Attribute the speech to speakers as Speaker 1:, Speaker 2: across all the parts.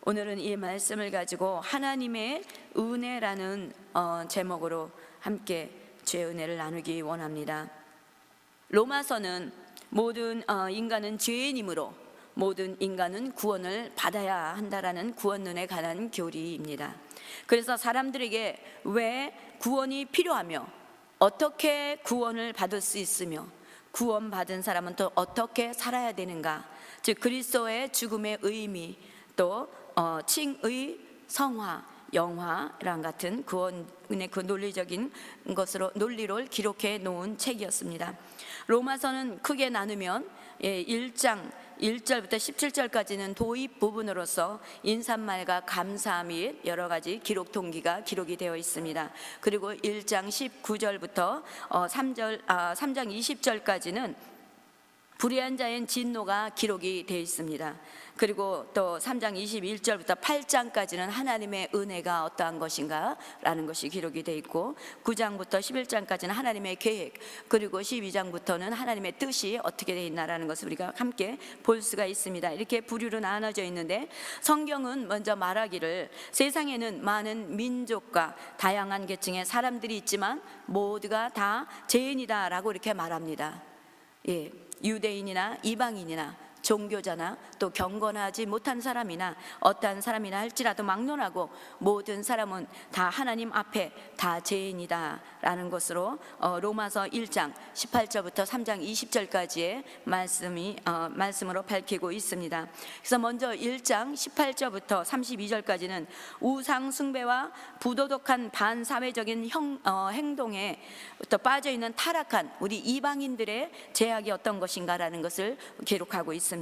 Speaker 1: 오늘은 이 말씀을 가지고 하나님의 은혜라는 제목으로 함께 주의 은혜를 나누기 원합니다. 로마서는 모든 인간은 죄인이므로 모든 인간은 구원을 받아야 한다라는 구원론에 관한 교리입니다. 그래서 사람들에게 왜 구원이 필요하며 어떻게 구원을 받을 수 있으며 구원받은 사람은 또 어떻게 살아야 되는가, 즉 그리스도의 죽음의 의미, 또 칭의, 성화, 영화랑 같은 구원의 그 논리적인 것으로 논리를 기록해 놓은 책이었습니다. 로마서는 크게 나누면 1장 1절부터 17절까지는 도입 부분으로서 인사말과 감사 및 여러 가지 기록 동기가 기록이 되어 있습니다. 그리고 1장 19절부터 3장 20절까지는 불의한 자의 진노가 기록이 되어 있습니다. 그리고 또 3장 21절부터 8장까지는 하나님의 은혜가 어떠한 것인가 라는 것이 기록이 되어 있고, 9장부터 11장까지는 하나님의 계획, 그리고 12장부터는 하나님의 뜻이 어떻게 되어 있나라는 것을 우리가 함께 볼 수가 있습니다. 이렇게 부류로 나눠져 있는데, 성경은 먼저 말하기를 세상에는 많은 민족과 다양한 계층의 사람들이 있지만 모두가 다 죄인이다 라고 이렇게 말합니다. 유대인이나 이방인이나 종교자나 또 경건하지 못한 사람이나 어떠한 사람이나 할지라도 막론하고 모든 사람은 다 하나님 앞에 다 죄인이다 라는 것으로 로마서 1장 18절부터 3장 20절까지의 말씀으로 밝히고 있습니다. 그래서 먼저 1장 18절부터 32절까지는 우상 숭배와 부도덕한 반사회적인 행동에 또 빠져있는 타락한 우리 이방인들의 죄악이 어떤 것인가라는 것을 기록하고 있습니다.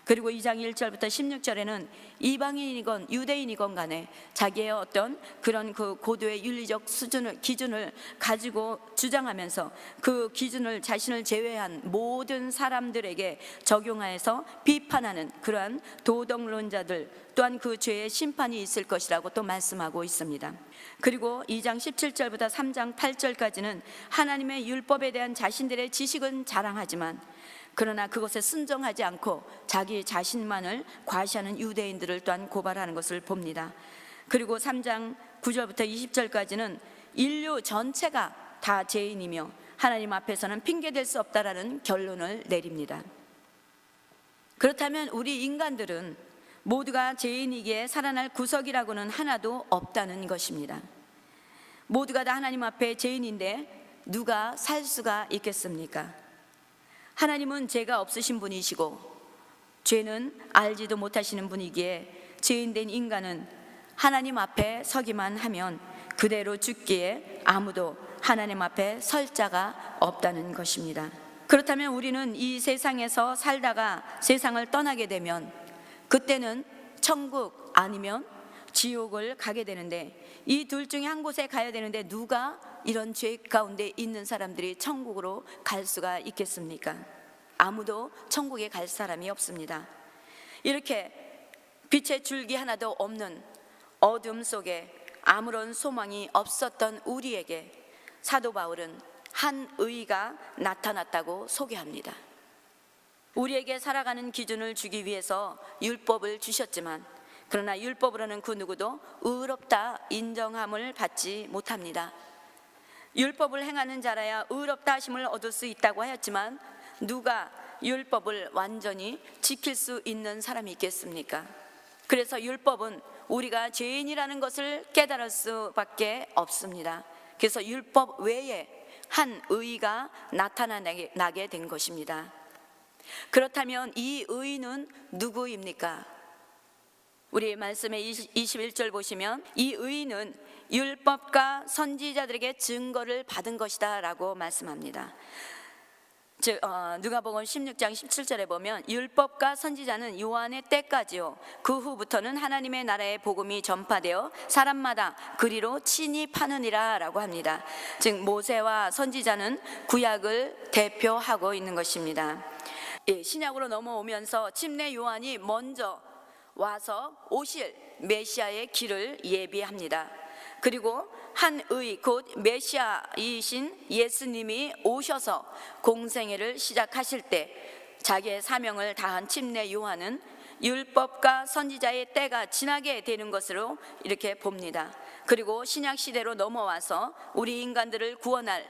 Speaker 1: 그리고 2장 1절부터 16절에는 이방인이건 유대인이건 간에 자기의 어떤 그런 그 고도의 윤리적 기준을 가지고 주장하면서 그 기준을 자신을 제외한 모든 사람들에게 적용하여서 비판하는 그러한 도덕론자들 또한 그 죄의 심판이 있을 것이라고 또 말씀하고 있습니다. 그리고 2장 17절부터 3장 8절까지는 하나님의 율법에 대한 자신들의 지식은 자랑하지만 그러나 그것에 순종하지 않고 자기 자신만을 과시하는 유대인들을 또한 고발하는 것을 봅니다. 그리고 3장 9절부터 20절까지는 인류 전체가 다 죄인이며 하나님 앞에서는 핑계댈 수 없다라는 결론을 내립니다. 그렇다면 우리 인간들은 모두가 죄인이기에 살아날 구석이라고는 하나도 없다는 것입니다. 모두가 다 하나님 앞에 죄인인데 누가 살 수가 있겠습니까? 하나님은 죄가 없으신 분이시고 죄는 알지도 못하시는 분이기에 죄인된 인간은 하나님 앞에 서기만 하면 그대로 죽기에 아무도 하나님 앞에 설 자가 없다는 것입니다. 그렇다면 우리는 이 세상에서 살다가 세상을 떠나게 되면 그때는 천국 아니면 지옥을 가게 되는데, 이 둘 중에 한 곳에 가야 되는데 누가 이런 죄 가운데 있는 사람들이 천국으로 갈 수가 있겠습니까? 아무도 천국에 갈 사람이 없습니다. 이렇게 빛의 줄기 하나도 없는 어둠 속에 아무런 소망이 없었던 우리에게 사도 바울은 한 의가 나타났다고 소개합니다. 우리에게 살아가는 기준을 주기 위해서 율법을 주셨지만 그러나 율법으로는 그 누구도 의롭다 인정함을 받지 못합니다. 율법을 행하는 자라야 의롭다 하심을 얻을 수 있다고 하였지만 누가 율법을 완전히 지킬 수 있는 사람이 있겠습니까? 그래서 율법은 우리가 죄인이라는 것을 깨달을 수밖에 없습니다. 그래서 율법 외에 한 의가 나타나게 된 것입니다. 그렇다면 이 의는 누구입니까? 우리 말씀의 21절 보시면 이 의는 율법과 선지자들에게 증거를 받은 것이다 라고 말씀합니다. 즉 누가복음 16장 17절에 보면 율법과 선지자는 요한의 때까지요 그 후부터는 하나님의 나라의 복음이 전파되어 사람마다 그리로 침입하느니라 라고 합니다. 즉 모세와 선지자는 구약을 대표하고 있는 것입니다. 신약으로 넘어오면서 침례 요한이 먼저 와서 오실 메시아의 길을 예비합니다. 그리고 한 의 곧 메시아이신 예수님이 오셔서 공생애를 시작하실 때 자기의 사명을 다한 침례 요한은 율법과 선지자의 때가 지나게 되는 것으로 이렇게 봅니다. 그리고 신약 시대로 넘어와서 우리 인간들을 구원할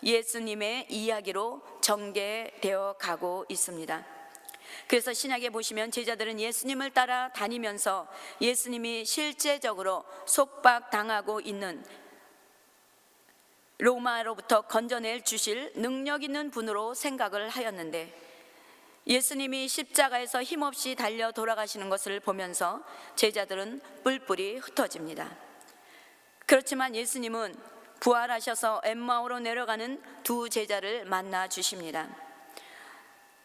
Speaker 1: 예수님의 이야기로 전개되어 가고 있습니다. 그래서 신약에 보시면 제자들은 예수님을 따라 다니면서 예수님이 실제적으로 속박당하고 있는 로마로부터 건져낼 주실 능력 있는 분으로 생각을 하였는데, 예수님이 십자가에서 힘없이 달려 돌아가시는 것을 보면서 제자들은 뿔뿔이 흩어집니다. 그렇지만 예수님은 부활하셔서 엠마오로 내려가는 두 제자를 만나 주십니다.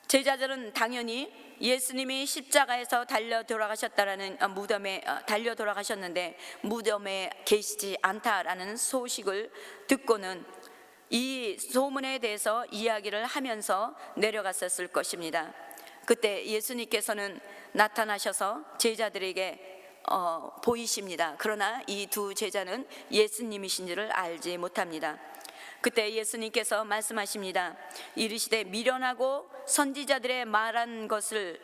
Speaker 1: 제자들은 당연히 예수님이 십자가에서 달려 돌아가셨다라는 무덤에 달려 돌아가셨는데 무덤에 계시지 않다라는 소식을 듣고는 이 소문에 대해서 이야기를 하면서 내려갔었을 것입니다. 그때 예수님께서는 나타나셔서 제자들에게 보이십니다. 그러나 이 두 제자는 예수님이신 줄을 알지 못합니다. 그때 예수님께서 말씀하십니다. 이르시되 미련하고 선지자들의 말한 것을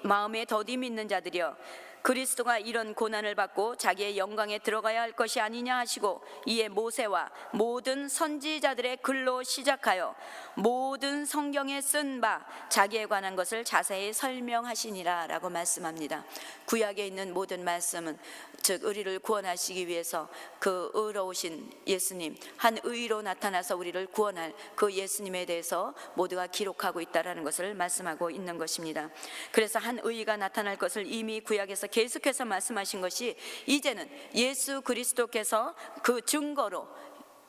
Speaker 1: 마음에 더디 믿는 자들이여, 그리스도가 이런 고난을 받고 자기의 영광에 들어가야 할 것이 아니냐 하시고, 이에 모세와 모든 선지자들의 글로 시작하여 모든 성경에 쓴 바 자기에 관한 것을 자세히 설명하시니라 라고 말씀합니다. 구약에 있는 모든 말씀은 즉 우리를 구원하시기 위해서 그 의로우신 예수님, 한 의로 나타나서 우리를 구원할 그 예수님에 대해서 모두가 기록하고 있다라는 것을 말씀하고 있는 것입니다. 그래서 한 의가 나타날 것을 이미 구약에서 계속해서 말씀하신 것이 이제는 예수 그리스도께서 그 증거로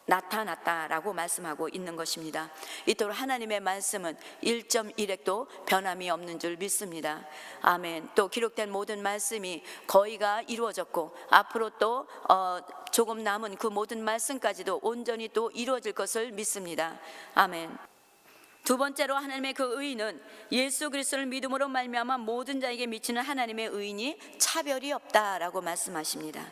Speaker 1: 나타났다라고 말씀하고 있는 것입니다. 이토록 하나님의 말씀은 1.1핵도 변함이 없는 줄 믿습니다. 아멘. 또 기록된 모든 말씀이 거의가 이루어졌고 앞으로 또 조금 남은 그 모든 말씀까지도 온전히 또 이루어질 것을 믿습니다. 아멘. 두 번째로 하나님의 그 의는 예수 그리스도를 믿음으로 말미암아 모든 자에게 미치는 하나님의 의인이 차별이 없다라고 말씀하십니다.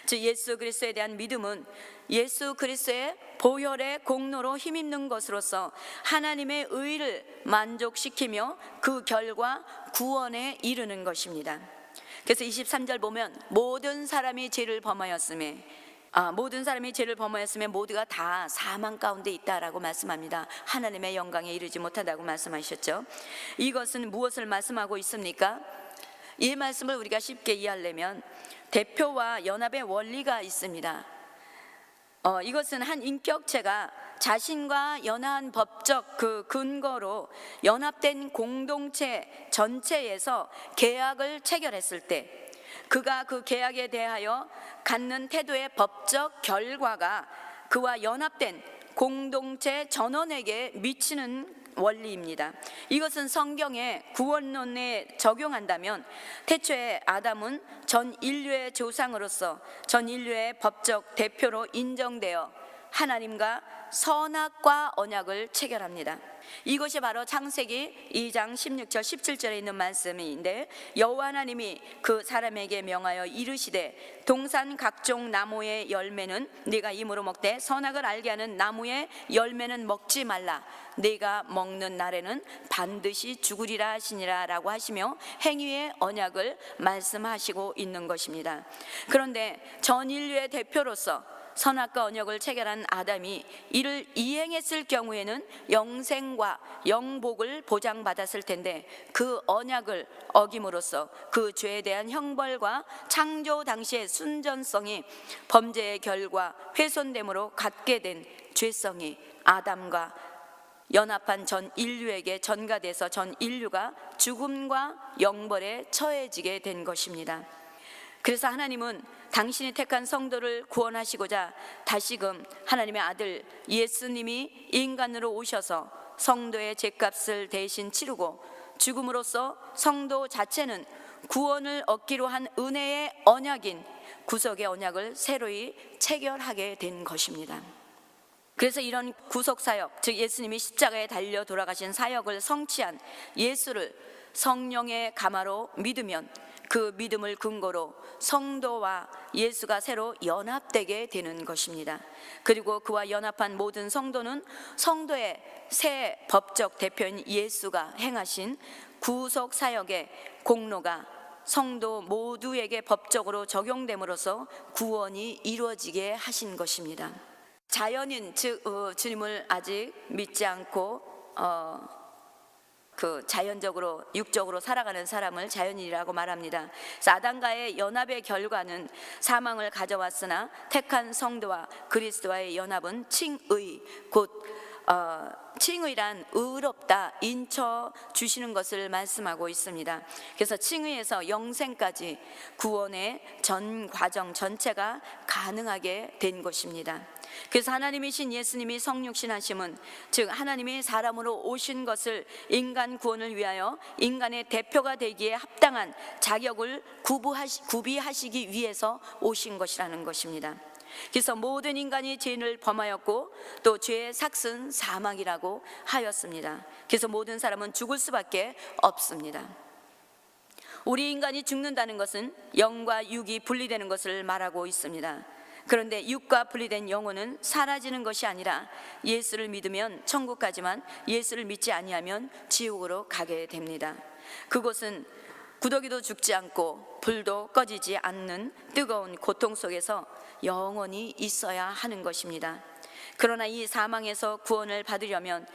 Speaker 1: 즉 예수 그리스도에 대한 믿음은 예수 그리스도의 보혈의 공로로 힘입는 것으로서 하나님의 의를 만족시키며 그 결과 구원에 이르는 것입니다. 그래서 23절 보면 모든 사람이 죄를 범하였음에 모두가 다 사망 가운데 있다라고 말씀합니다. 하나님의 영광에 이르지 못한다고 말씀하셨죠. 이것은 무엇을 말씀하고 있습니까? 이 말씀을 우리가 쉽게 이해하려면 대표와 연합의 원리가 있습니다. 이것은 한 인격체가 자신과 연합한 법적 그 근거로 연합된 공동체 전체에서 계약을 체결했을 때 그가 그 계약에 대하여 갖는 태도의 법적 결과가 그와 연합된 공동체 전원에게 미치는 원리입니다. 이것은 성경의 구원론에 적용한다면 태초에 아담은 전 인류의 조상으로서 전 인류의 법적 대표로 인정되어 하나님과 선악과 언약을 체결합니다. 이것이 바로 창세기 2장 16절 17절에 있는 말씀인데, 여호와 하나님이 그 사람에게 명하여 이르시되 동산 각종 나무의 열매는 네가 임으로 먹되 선악을 알게 하는 나무의 열매는 먹지 말라. 네가 먹는 날에는 반드시 죽으리라 하시니라 라고 하시며 행위의 언약을 말씀하시고 있는 것입니다. 그런데 전 인류의 대표로서 선악과 언약을 체결한 아담이 이를 이행했을 경우에는 영생과 영복을 보장받았을 텐데 그 언약을 어김으로써 그 죄에 대한 형벌과 창조 당시의 순전성이 범죄의 결과 훼손됨으로 갖게 된 죄성이 아담과 연합한 전 인류에게 전가돼서 전 인류가 죽음과 영벌에 처해지게 된 것입니다. 그래서 하나님은 당신이 택한 성도를 구원하시고자 다시금 하나님의 아들 예수님이 인간으로 오셔서 성도의 죄값을 대신 치르고 죽음으로써 성도 자체는 구원을 얻기로 한 은혜의 언약인 구속의 언약을 새로이 체결하게 된 것입니다. 그래서 이런 구속 사역, 즉 예수님이 십자가에 달려 돌아가신 사역을 성취한 예수를 성령의 감화로 믿으면 그 믿음을 근거로 성도와 예수가 새로 연합되게 되는 것입니다. 그리고 그와 연합한 모든 성도는 성도의 새 법적 대표인 예수가 행하신 구속 사역의 공로가 성도 모두에게 법적으로 적용됨으로써 구원이 이루어지게 하신 것입니다. 자연인, 즉 주님을 아직 믿지 않고 자연적으로 육적으로 살아가는 사람을 자연인이라고 말합니다. 그래서 아담과의 연합의 결과는 사망을 가져왔으나 택한 성도와 그리스도와의 연합은 칭의, 곧 칭의란 의롭다, 인쳐 주시는 것을 말씀하고 있습니다. 그래서 칭의에서 영생까지 구원의 전 과정 전체가 가능하게 된 것입니다. 그래서 하나님이신 예수님이 성육신하심은, 즉 하나님이 사람으로 오신 것을 인간 구원을 위하여 인간의 대표가 되기에 합당한 자격을 구비하시기 위해서 오신 것이라는 것입니다. 그래서 모든 인간이 죄를 범하였고 또 죄의 삭은 사망이라고 하였습니다. 그래서 모든 사람은 죽을 수밖에 없습니다. 우리 인간이 죽는다는 것은 영과 육이 분리되는 것을 말하고 있습니다. 그런데 육과 분리된 영혼은 사라지는 것이 아니라 예수를 믿으면 천국 가지만 예수를 믿지 아니하면 지옥으로 가게 됩니다. 그곳은 구더기도 죽지 않고 불도 꺼지지 않는 뜨거운 고통 속에서 영원히 있어야 하는 것입니다. 그러나 이 사망에서 구원을 받으려면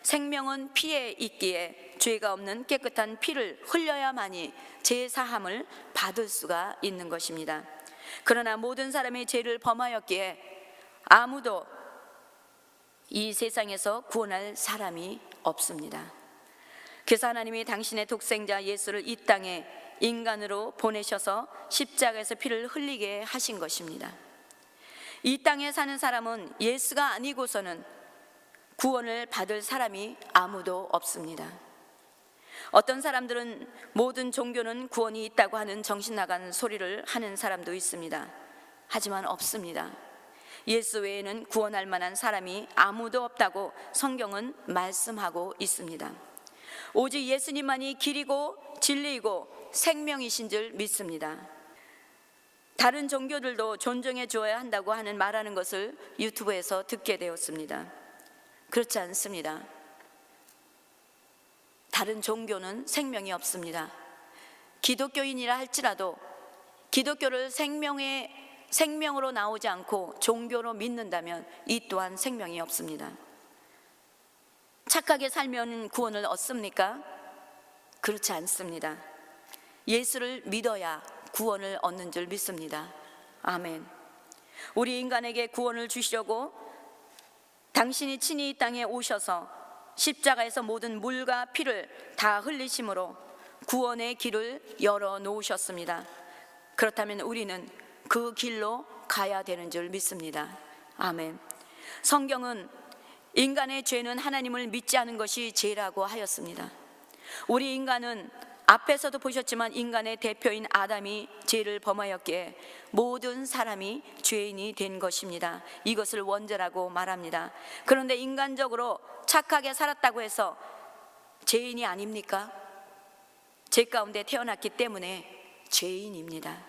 Speaker 1: 생명은 피에 있기에 죄가 없는 깨끗한 피를 흘려야만이 제사함을 받을 수가 있는 것입니다. 그러나 모든 사람이 죄를 범하였기에 아무도 이 세상에서 구원할 사람이 없습니다. 그래서 하나님이 당신의 독생자 예수를 이 땅에 인간으로 보내셔서 십자가에서 피를 흘리게 하신 것입니다. 이 땅에 사는 사람은 예수가 아니고서는 구원을 받을 사람이 아무도 없습니다. 어떤 사람들은 모든 종교는 구원이 있다고 하는 정신나간 소리를 하는 사람도 있습니다. 하지만 없습니다. 예수 외에는 구원할 만한 사람이 아무도 없다고 성경은 말씀하고 있습니다. 오직 예수님만이 길이고 진리이고 생명이신 줄 믿습니다. 다른 종교들도 존중해 주어야 한다고 하는 말하는 것을 유튜브에서 듣게 되었습니다. 그렇지 않습니다. 다른 종교는 생명이 없습니다. 기독교인이라 할지라도 기독교를 생명으로 나오지 않고 종교로 믿는다면 이 또한 생명이 없습니다. 착하게 살면 구원을 얻습니까? 그렇지 않습니다. 예수를 믿어야 구원을 얻는 줄 믿습니다. 아멘. 우리 인간에게 구원을 주시려고 당신이 친히 이 땅에 오셔서 십자가에서 모든 물과 피를 다 흘리심으로 구원의 길을 열어 놓으셨습니다. 그렇다면 우리는 그 길로 가야 되는 줄 믿습니다. 아멘. 성경은 인간의 죄는 하나님을 믿지 않은 것이 죄라고 하였습니다. 우리 인간은 앞에서도 보셨지만 인간의 대표인 아담이 죄를 범하였기에 모든 사람이 죄인이 된 것입니다. 이것을 원죄라고 말합니다. 그런데 인간적으로 착하게 살았다고 해서 죄인이 아닙니까? 죄 가운데 태어났기 때문에 죄인입니다.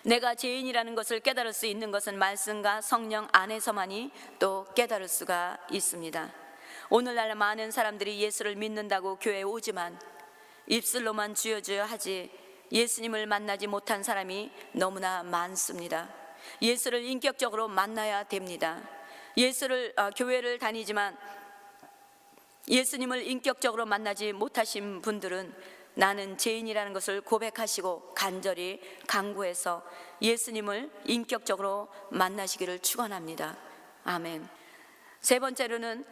Speaker 1: 내가 죄인이라는 것을 깨달을 수 있는 것은 말씀과 성령 안에서만이 또 깨달을 수가 있습니다. 오늘날 많은 사람들이 예수를 믿는다고 교회에 오지만 입술로만 주여 주여 하지 예수님을 만나지 못한 사람이 너무나 많습니다. 예수를 인격적으로 만나야 됩니다. 교회를 다니지만 예수님을 인격적으로 만나지 못하신 분들은 나는 죄인이라는 것을 고백하시고 간절히 간구해서 예수님을 인격적으로 만나시기를 축원합니다. 아멘. 세 번째로는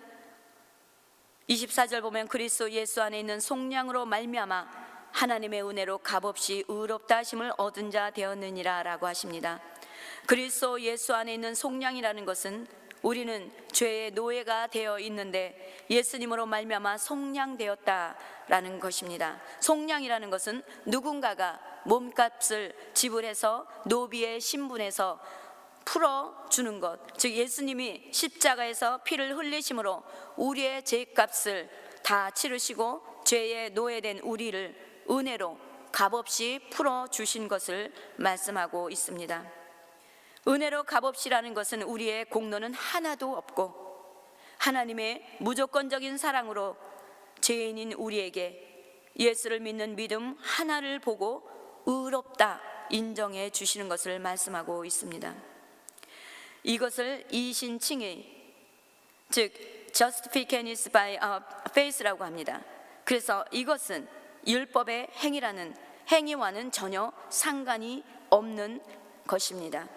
Speaker 1: 24절 보면 그리스도 예수 안에 있는 속량으로 말미암아 하나님의 은혜로 값없이 의롭다 하심을 얻은 자 되었느니라 라고 하십니다. 그리스도 예수 안에 있는 속량이라는 것은 우리는 죄의 노예가 되어 있는데 예수님으로 말미암아 속량되었다라는 것입니다. 속량이라는 것은 누군가가 몸값을 지불해서 노비의 신분에서 풀어주는 것, 즉 예수님이 십자가에서 피를 흘리심으로 우리의 죄값을 다 치르시고 죄의 노예된 우리를 은혜로 값없이 풀어주신 것을 말씀하고 있습니다. 은혜로 값없이라는 것은 우리의 공로는 하나도 없고 하나님의 무조건적인 사랑으로 죄인인 우리에게 예수를 믿는 믿음 하나를 보고 의롭다 인정해 주시는 것을 말씀하고 있습니다. 이것을 이신칭의, 즉 justification is by faith라고 합니다. 그래서 이것은 율법의 행위라는 행위와는 전혀 상관이 없는 것입니다.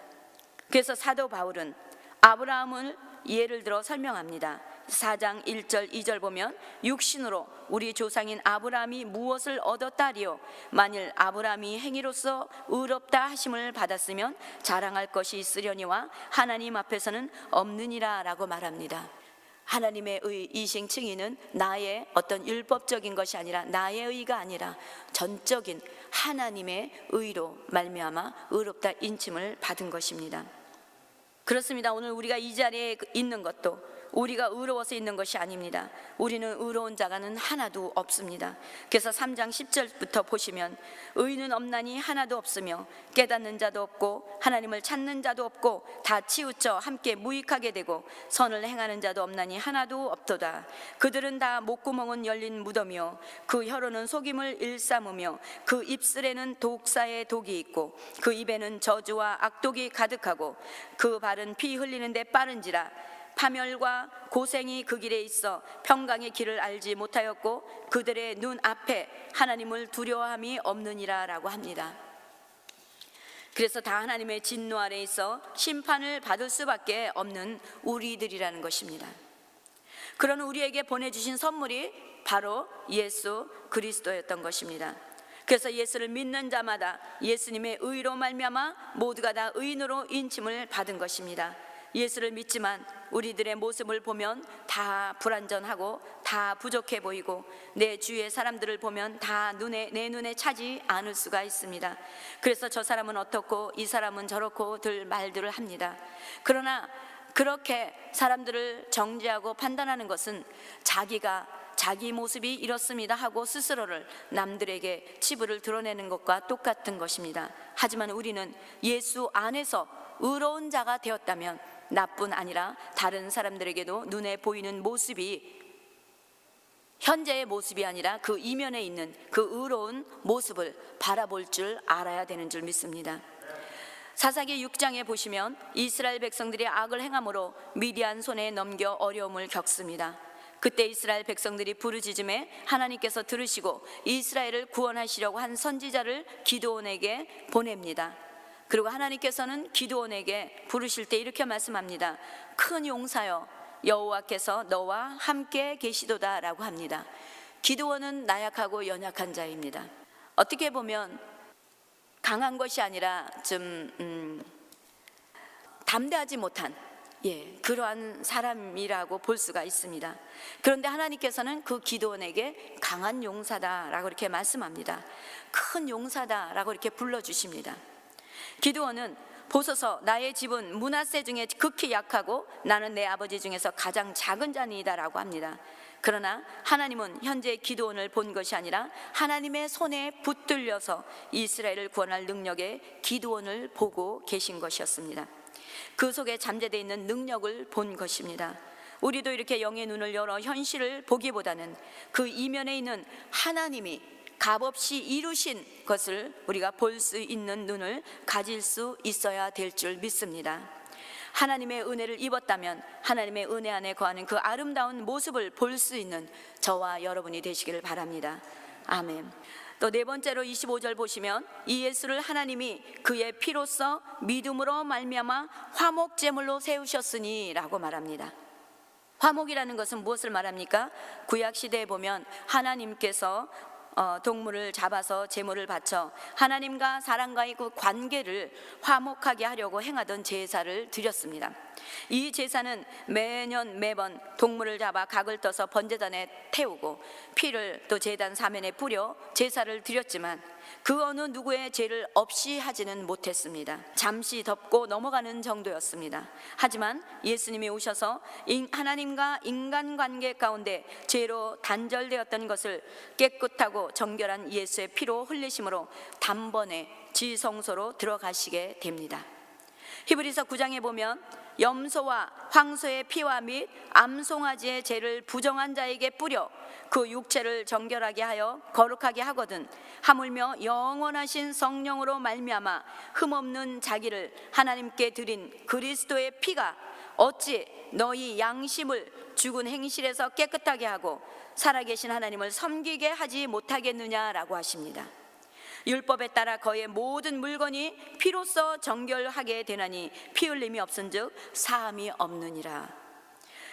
Speaker 1: 그래서 사도 바울은 아브라함을 예를 들어 설명합니다. 4장 1절 2절 보면 육신으로 우리 조상인 아브라함이 무엇을 얻었다리요? 만일 아브라함이 행위로서 의롭다 하심을 받았으면 자랑할 것이 있으려니와 하나님 앞에서는 없느니라 라고 말합니다. 하나님의 의 이신 칭의는 나의 어떤 율법적인 것이 아니라, 나의 의가 아니라 전적인 하나님의 의로 말미암아 의롭다 인침을 받은 것입니다. 그렇습니다. 오늘 우리가 이 자리에 있는 것도 우리가 의로워서 있는 것이 아닙니다. 우리는 의로운 자가는 하나도 없습니다. 그래서 3장 10절부터 보시면 의는 없나니 하나도 없으며 깨닫는 자도 없고 하나님을 찾는 자도 없고 다 치우쳐 함께 무익하게 되고 선을 행하는 자도 없나니 하나도 없도다. 그들은 다 목구멍은 열린 무덤이요 그 혀로는 속임을 일삼으며 그 입술에는 독사의 독이 있고 그 입에는 저주와 악독이 가득하고 그 발은 피 흘리는데 빠른지라. 파멸과 고생이 그 길에 있어 평강의 길을 알지 못하였고 그들의 눈 앞에 하나님을 두려워함이 없느니라 라고 합니다. 그래서 다 하나님의 진노 아래에 있어 심판을 받을 수밖에 없는 우리들이라는 것입니다. 그런 우리에게 보내주신 선물이 바로 예수 그리스도였던 것입니다. 그래서 예수를 믿는 자마다 예수님의 의로 말미암아 모두가 다 의인으로 인침을 받은 것입니다. 예수를 믿지만 우리들의 모습을 보면 다 불완전하고 다 부족해 보이고 내 주위의 사람들을 보면 다 내 눈에 차지 않을 수가 있습니다. 그래서 저 사람은 어떻고 이 사람은 저렇고 들 말들을 합니다. 그러나 그렇게 사람들을 정죄하고 판단하는 것은 자기가 자기 모습이 이렇습니다 하고 스스로를 남들에게 치부를 드러내는 것과 똑같은 것입니다. 하지만 우리는 예수 안에서 의로운 자가 되었다면 나뿐 아니라 다른 사람들에게도 눈에 보이는 모습이 현재의 모습이 아니라 그 이면에 있는 그 의로운 모습을 바라볼 줄 알아야 되는 줄 믿습니다. 사사기 6장에 보시면 이스라엘 백성들이 악을 행함으로 미디안 손에 넘겨 어려움을 겪습니다. 그때 이스라엘 백성들이 부르짖음에 하나님께서 들으시고 이스라엘을 구원하시려고 한 선지자를 기드온에게 보냅니다. 그리고 하나님께서는 기드온에게 부르실 때 이렇게 말씀합니다. 큰 용사여 여호와께서 너와 함께 계시도다 라고 합니다. 기드온은 나약하고 연약한 자입니다. 어떻게 보면 강한 것이 아니라 좀 담대하지 못한 그러한 사람이라고 볼 수가 있습니다. 그런데 하나님께서는 그 기드온에게 강한 용사다라고 이렇게 말씀합니다. 큰 용사다라고 이렇게 불러주십니다. 기드온은 보소서 나의 집은 므낫세 중에 극히 약하고 나는 내 아버지 중에서 가장 작은 자니이다 라고 합니다. 그러나 하나님은 현재 기드온을 본 것이 아니라 하나님의 손에 붙들려서 이스라엘을 구원할 능력에 기드온을 보고 계신 것이었습니다. 그 속에 잠재되어 있는 능력을 본 것입니다. 우리도 이렇게 영의 눈을 열어 현실을 보기보다는 그 이면에 있는 하나님이 값없이 이루신 것을 우리가 볼 수 있는 눈을 가질 수 있어야 될 줄 믿습니다. 하나님의 은혜를 입었다면 하나님의 은혜 안에 거하는 그 아름다운 모습을 볼 수 있는 저와 여러분이 되시기를 바랍니다. 아멘. 또 네 번째로 25절 보시면 이 예수를 하나님이 그의 피로써 믿음으로 말미암아 화목 제물로 세우셨으니 라고 말합니다. 화목이라는 것은 무엇을 말합니까? 구약 시대에 보면 하나님께서 동물을 잡아서 제물을 바쳐 하나님과 사람과의 그 관계를 화목하게 하려고 행하던 제사를 드렸습니다. 이 제사는 매번 동물을 잡아 각을 떠서 번제단에 태우고 피를 또 제단 사면에 뿌려 제사를 드렸지만 그 어느 누구의 죄를 없이 하지는 못했습니다. 잠시 덮고 넘어가는 정도였습니다. 하지만 예수님이 오셔서 하나님과 인간관계 가운데 죄로 단절되었던 것을 깨끗하고 정결한 예수의 피로 흘리심으로 단번에 지성소로 들어가시게 됩니다. 히브리서 9장에 보면 염소와 황소의 피와 및 암송아지의 죄를 부정한 자에게 뿌려 그 육체를 정결하게 하여 거룩하게 하거든 하물며 영원하신 성령으로 말미암아 흠없는 자기를 하나님께 드린 그리스도의 피가 어찌 너희 양심을 죽은 행실에서 깨끗하게 하고 살아계신 하나님을 섬기게 하지 못하겠느냐라고 하십니다. 율법에 따라 거의 모든 물건이 피로써 정결하게 되나니 피 흘림이 없은즉 사함이 없느니라.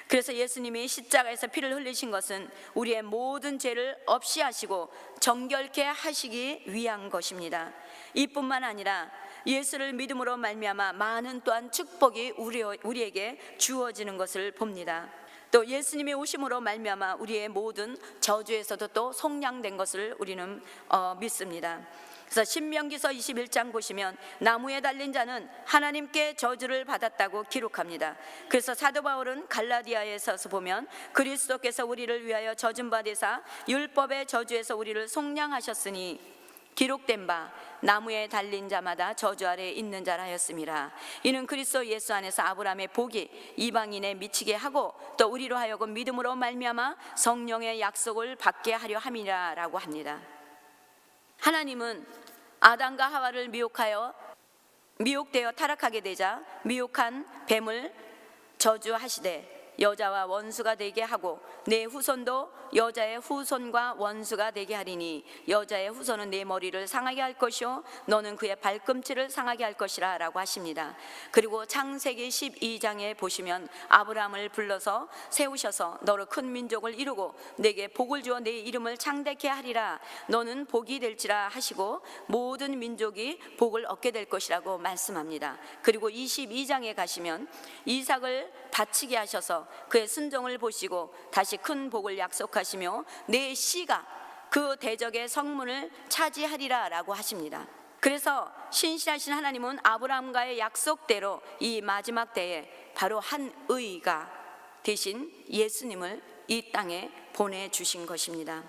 Speaker 1: 그래서 예수님이 십자가에서 피를 흘리신 것은 우리의 모든 죄를 없이 하시고 정결케 하시기 위한 것입니다. 이뿐만 아니라 예수를 믿음으로 말미암아 많은 또한 축복이 우리에게 주어지는 것을 봅니다. 또 예수님의 오심으로 말미암아 우리의 모든 저주에서도 또 속량된 것을 우리는 믿습니다. 그래서 신명기서 21장 보시면 나무에 달린 자는 하나님께 저주를 받았다고 기록합니다. 그래서 사도 바울은 갈라디아에서 보면 그리스도께서 우리를 위하여 저준 바 되사 율법의 저주에서 우리를 속량하셨으니 기록된 바 나무에 달린 자마다 저주 아래에 있는 자라 하였음이라. 이는 그리스도 예수 안에서 아브라함의 복이 이방인에 미치게 하고 또 우리로 하여금 믿음으로 말미암아 성령의 약속을 받게 하려 함이라라고 합니다. 하나님은 아담과 하와를 미혹되어 타락하게 되자 미혹한 뱀을 저주하시되 여자와 원수가 되게 하고 내 후손도 여자의 후손과 원수가 되게 하리니 여자의 후손은 내 머리를 상하게 할 것이요 너는 그의 발꿈치를 상하게 할 것이라 라고 하십니다. 그리고 창세기 12장에 보시면 아브라함을 불러서 세우셔서 너로 큰 민족을 이루고 내게 복을 주어 내 이름을 창대케 하리라. 너는 복이 될지라 하시고 모든 민족이 복을 얻게 될 것이라고 말씀합니다. 그리고 22장에 가시면 이삭을 바치게 하셔서 그의 순종을 보시고 다시 큰 복을 약속하시며 내 씨가 그 대적의 성문을 차지하리라 라고 하십니다. 그래서 신실하신 하나님은 아브라함과의 약속대로 이 마지막 때에 바로 한 의가 대신 예수님을 이 땅에 보내주신 것입니다.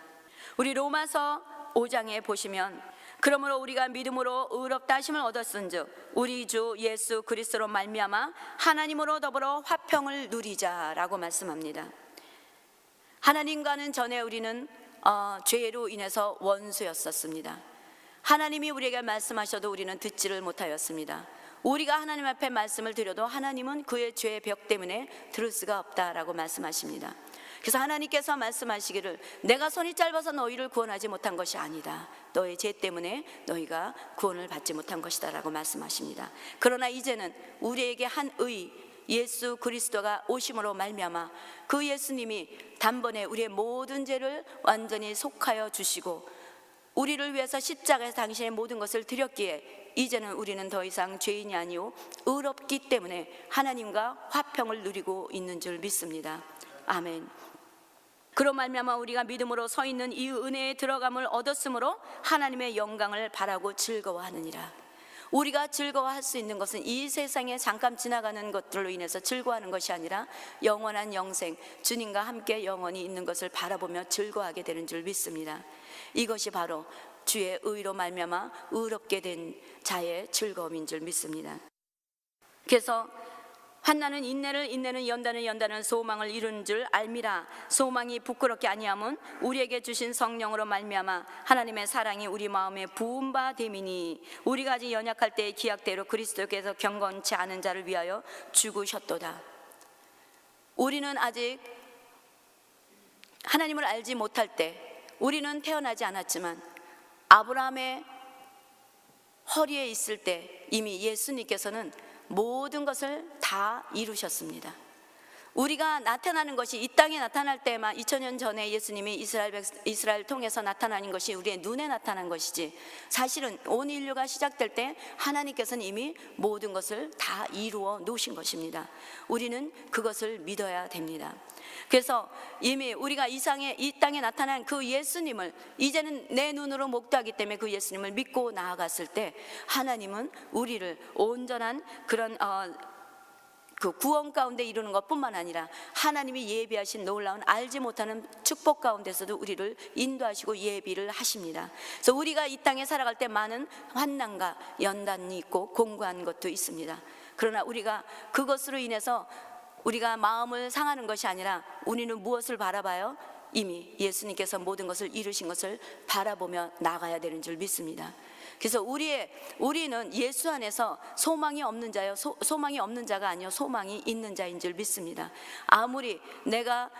Speaker 1: 우리 로마서 5장에 보시면 그러므로 우리가 믿음으로 의롭다 하심을 얻었은즉 우리 주 예수 그리스도로 말미암아 하나님으로 더불어 화평을 누리자라고 말씀합니다. 하나님과는 전에 우리는 죄로 인해서 원수였었습니다. 하나님이 우리에게 말씀하셔도 우리는 듣지를 못하였습니다. 우리가 하나님 앞에 말씀을 드려도 하나님은 그의 죄의 벽 때문에 들을 수가 없다라고 말씀하십니다. 그래서 하나님께서 말씀하시기를 내가 손이 짧아서 너희를 구원하지 못한 것이 아니다. 너의 죄 때문에 너희가 구원을 받지 못한 것이다 라고 말씀하십니다. 그러나 이제는 우리에게 한 의 예수 그리스도가 오심으로 말미암아 그 예수님이 단번에 우리의 모든 죄를 완전히 속하여 주시고 우리를 위해서 십자가에서 당신의 모든 것을 드렸기에 이제는 우리는 더 이상 죄인이 아니오 의롭기 때문에 하나님과 화평을 누리고 있는 줄 믿습니다. 아멘. 그로 말미암아 우리가 믿음으로 서 있는 이 은혜에 들어감을 얻었으므로 하나님의 영광을 바라고 즐거워하느니라. 우리가 즐거워할 수 있는 것은 이 세상에 잠깐 지나가는 것들로 인해서 즐거워하는 것이 아니라 영원한 영생 주님과 함께 영원히 있는 것을 바라보며 즐거워하게 되는 줄 믿습니다. 이것이 바로 주의 의로 말미암아 의롭게 된 자의 즐거움인 줄 믿습니다. 그래서 환난은 인내를, 인내는 연단을, 연단은 소망을 이루는 줄 알미라. 소망이 부끄럽게 아니함은 우리에게 주신 성령으로 말미암아 하나님의 사랑이 우리 마음에 부은 바 됨이니 우리가 아직 연약할 때의 기약대로 그리스도께서 경건치 않은 자를 위하여 죽으셨도다. 우리는 아직 하나님을 알지 못할 때 우리는 태어나지 않았지만 아브라함의 허리에 있을 때 이미 예수님께서는 모든 것을 다 이루셨습니다. 우리가 나타나는 것이 이 땅에 나타날 때만 2000년 전에 예수님이 이스라엘 통해서 나타나는 것이 우리의 눈에 나타난 것이지 사실은 온 인류가 시작될 때 하나님께서는 이미 모든 것을 다 이루어 놓으신 것입니다. 우리는 그것을 믿어야 됩니다. 그래서 이미 우리가 이 땅에 나타난 그 예수님을 이제는 내 눈으로 목도하기 때문에 그 예수님을 믿고 나아갔을 때 하나님은 우리를 온전한 그런 그 구원 가운데 이루는 것뿐만 아니라 하나님이 예비하신 놀라운 알지 못하는 축복 가운데서도 우리를 인도하시고 예비를 하십니다. 그래서 우리가 이 땅에 살아갈 때 많은 환난과 연단이 있고 공고한 것도 있습니다. 그러나 우리가 그것으로 인해서 우리가 마음을 상하는 것이 아니라 우리는 무엇을 바라봐요? 이미 예수님께서 모든 것을 이루신 것을 바라보며 나가야 되는 줄 믿습니다. 그래서 우리는 예수 안에서 소망이 없는 자요, 소망이 없는 자가 아니요 소망이 있는 자인 줄 믿습니다. 아무리 내가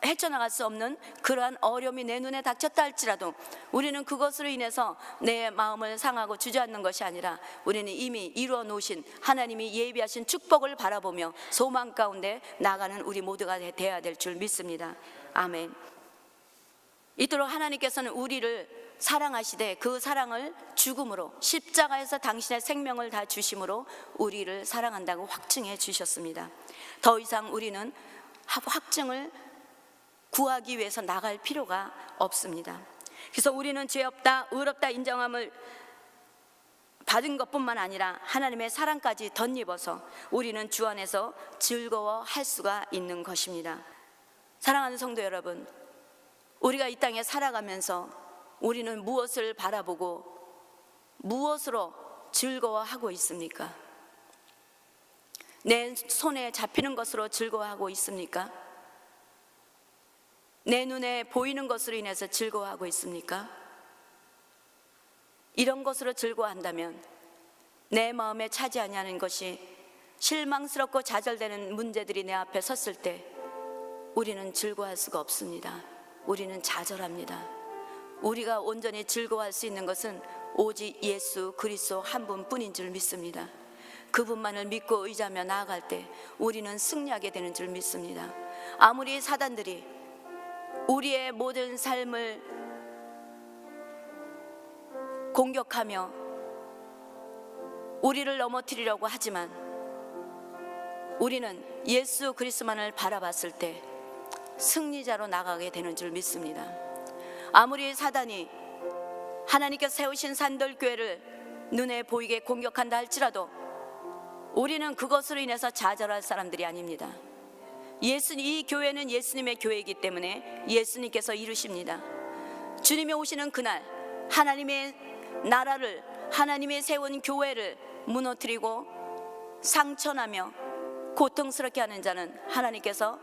Speaker 1: 헤쳐나갈 수 없는 그러한 어려움이 내 눈에 닥쳤다 할지라도 우리는 그것으로 인해서 내 마음을 상하고 주저앉는 것이 아니라 우리는 이미 이루어 놓으신 하나님이 예비하신 축복을 바라보며 소망 가운데 나가는 우리 모두가 되어야 될 줄 믿습니다. 아멘. 이토록 하나님께서는 우리를 사랑하시되 그 사랑을 죽음으로 십자가에서 당신의 생명을 다 주심으로 우리를 사랑한다고 확증해 주셨습니다. 더 이상 우리는 확증을 구하기 위해서 나갈 필요가 없습니다. 그래서 우리는 죄 없다, 의롭다 인정함을 받은 것뿐만 아니라 하나님의 사랑까지 덧입어서 우리는 주 안에서 즐거워할 수가 있는 것입니다. 사랑하는 성도 여러분, 우리가 이 땅에 살아가면서 우리는 무엇을 바라보고 무엇으로 즐거워하고 있습니까? 내 손에 잡히는 것으로 즐거워하고 있습니까? 내 눈에 보이는 것으로 인해서 즐거워하고 있습니까? 이런 것으로 즐거워한다면 내 마음에 차지 아니하는 것이 실망스럽고 좌절되는 문제들이 내 앞에 섰을 때 우리는 즐거워할 수가 없습니다. 우리는 좌절합니다. 우리가 온전히 즐거워할 수 있는 것은 오직 예수 그리스도 한 분뿐인 줄 믿습니다. 그분만을 믿고 의지하며 나아갈 때 우리는 승리하게 되는 줄 믿습니다. 아무리 사단들이 우리의 모든 삶을 공격하며 우리를 넘어뜨리려고 하지만 우리는 예수 그리스도만을 바라봤을 때 승리자로 나가게 되는 줄 믿습니다. 아무리 사단이 하나님께서 세우신 산돌교회를 눈에 보이게 공격한다 할지라도 우리는 그것으로 인해서 좌절할 사람들이 아닙니다. 이 교회는 예수님의 교회이기 때문에 예수님께서 이루십니다. 주님이 오시는 그날 하나님의 나라를, 하나님의 세운 교회를 무너뜨리고 상처나며 고통스럽게 하는 자는 하나님께서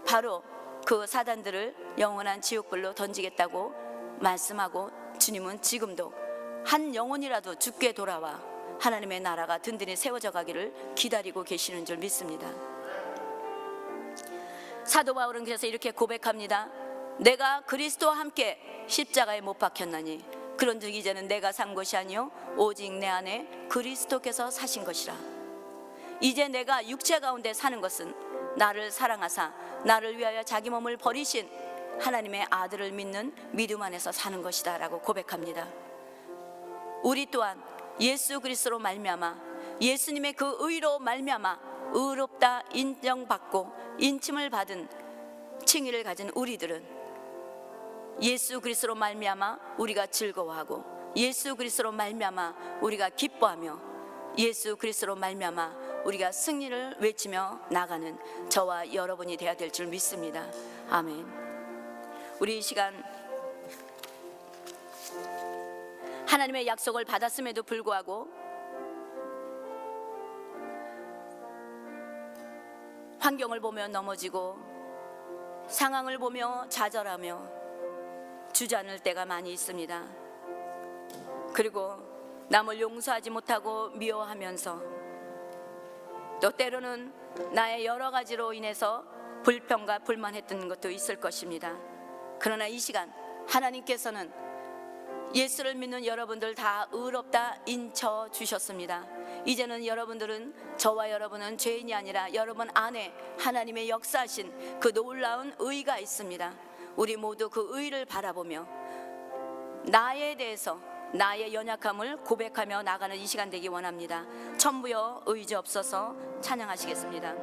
Speaker 1: 바로 그 사단들을 영원한 지옥불로 던지겠다고 말씀하고 주님은 지금도 한 영혼이라도 죽게 돌아와 하나님의 나라가 든든히 세워져 가기를 기다리고 계시는 줄 믿습니다. 사도 바울은 그래서 이렇게 고백합니다. 내가 그리스도와 함께 십자가에 못 박혔나니 그런즉 이제는 내가 산 것이 아니요 오직 내 안에 그리스도께서 사신 것이라. 이제 내가 육체 가운데 사는 것은 나를 사랑하사 나를 위하여 자기 몸을 버리신 하나님의 아들을 믿는 믿음 안에서 사는 것이다 라고 고백합니다. 우리 또한 예수 그리스도로 말미암아 예수님의 그 의로 말미암아 의롭다 인정받고 인침을 받은 칭의를 가진 우리들은 예수 그리스도로 말미암아 우리가 즐거워하고 예수 그리스도로 말미암아 우리가 기뻐하며 예수 그리스도로 말미암아 우리가 승리를 외치며 나가는 저와 여러분이 되어야 될 줄 믿습니다. 아멘. 우리 이 시간 하나님의 약속을 받았음에도 불구하고 환경을 보며 넘어지고 상황을 보며 좌절하며 주저앉을 때가 많이 있습니다. 그리고 남을 용서하지 못하고 미워하면서 또 때로는 나의 여러 가지로 인해서 불평과 불만했던 것도 있을 것입니다. 그러나 이 시간 하나님께서는 예수를 믿는 여러분들 다 의롭다 인쳐 주셨습니다. 이제는 여러분들은, 저와 여러분은 죄인이 아니라 여러분 안에 하나님의 역사하신 그 놀라운 의가 있습니다. 우리 모두 그 의를 바라보며 나에 대해서 나의 연약함을 고백하며 나가는 이 시간 되기 원합니다. 천부여 의지 없어서 찬양하시겠습니다.